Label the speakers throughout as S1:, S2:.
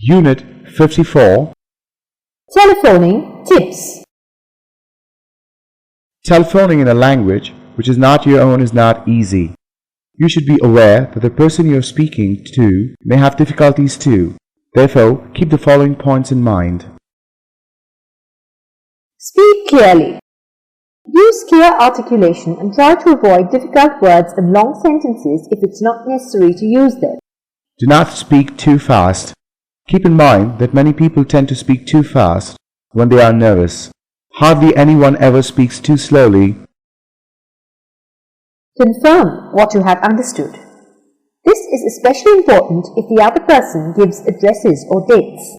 S1: Unit 54.
S2: Telephoning tips.
S1: Telephoning in a language which is not your own is not easy. You should be aware that the person you are speaking to may have difficulties too. Therefore, keep the following points in mind.
S2: Speak clearly. Use clear articulation and try to avoid difficult words and long sentences if it's not necessary to use them.
S1: Do not speak too fast. Keep in mind that many people tend to speak too fast when they are nervous. Hardly anyone ever speaks too slowly.
S2: Confirm what you have understood. This is especially important if the other person gives addresses or dates.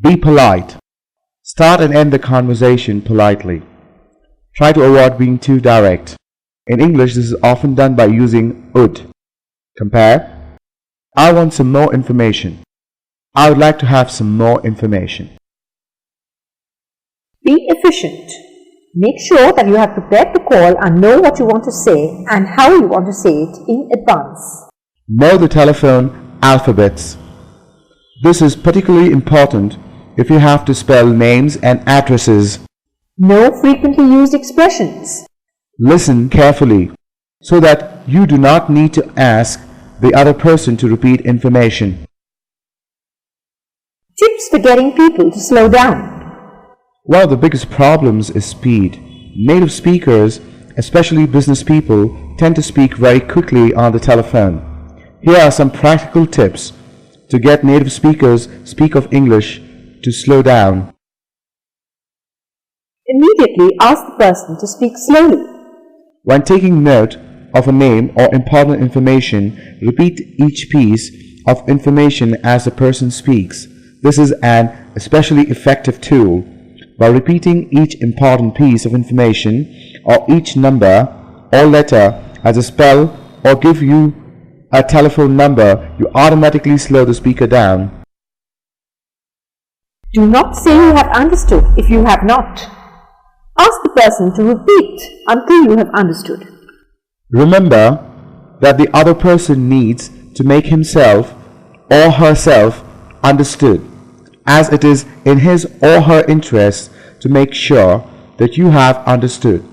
S1: Be polite. Start and end the conversation politely. Try to avoid being too direct. In English, this is often done by using would. Compare. I want some more information. I would like to have some more information.
S2: Be efficient. Make sure that you have prepared the call and know what you want to say and how you want to say it in advance.
S1: Know the telephone alphabets. This is particularly important if you have to spell names and addresses.
S2: Know frequently used expressions.
S1: Listen carefully so that you do not need to ask the other person to repeat information.
S2: Tips for getting people to slow down.
S1: One of the biggest problems is speed. Native speakers, especially business people, tend to speak very quickly on the telephone. Here are some practical tips to get native speakers speak of English to slow down.
S2: Immediately ask the person to speak slowly.
S1: When taking note of a name or important information, repeat each piece of information as the person speaks. This is an especially effective tool. By repeating each important piece of information or each number or letter as a spell or give you a telephone number, you automatically slow the speaker down.
S2: Do not say you have understood if you have not. Ask the person to repeat until you have understood.
S1: Remember that the other person needs to make himself or herself understood, as it is in his or her interest to make sure that you have understood.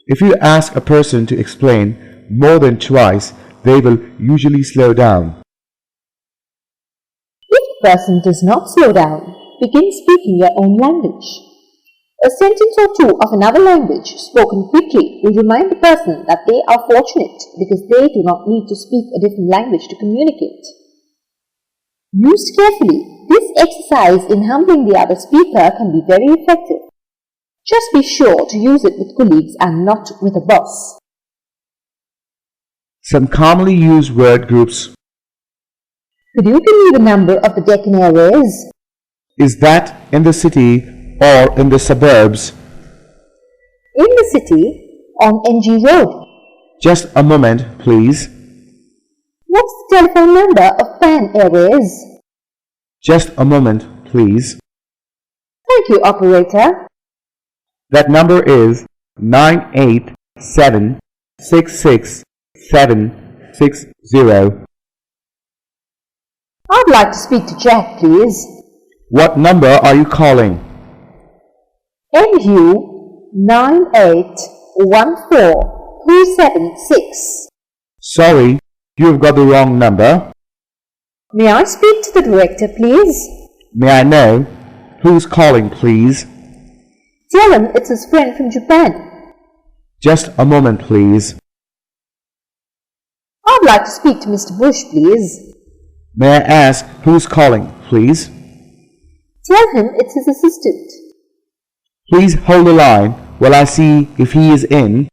S1: If you ask a person to explain more than twice, they will usually slow down.
S2: If the person does not slow down, begin speaking your own language. A sentence or two of another language spoken quickly will remind the person that they are fortunate because they do not need to speak a different language to communicate. Used carefully, this exercise in humbling the other speaker can be very effective. Just be sure to use it with colleagues and not with a boss.
S1: Some commonly used word groups.
S2: Could you give me the number of the Deccan Airways?
S1: Is that in the city or in the suburbs?
S2: In the city, on NG Road.
S1: Just a moment, please.
S2: What's the telephone number of Pan Airways?
S1: Just a moment, please.
S2: Thank you, operator.
S1: That number is 987666760.
S2: I'd like to speak to Jack, please.
S1: What number are you calling?
S2: NU 9814376.
S1: Sorry, you have got the wrong number.
S2: May I speak to the director, please?
S1: May I know who's calling, please?
S2: Tell him it's his friend from Japan.
S1: Just a moment, please.
S2: I'd like to speak to Mr. Bush, please.
S1: May I ask who's calling, please?
S2: Tell him it's his assistant.
S1: Please hold the line while I see if he is in.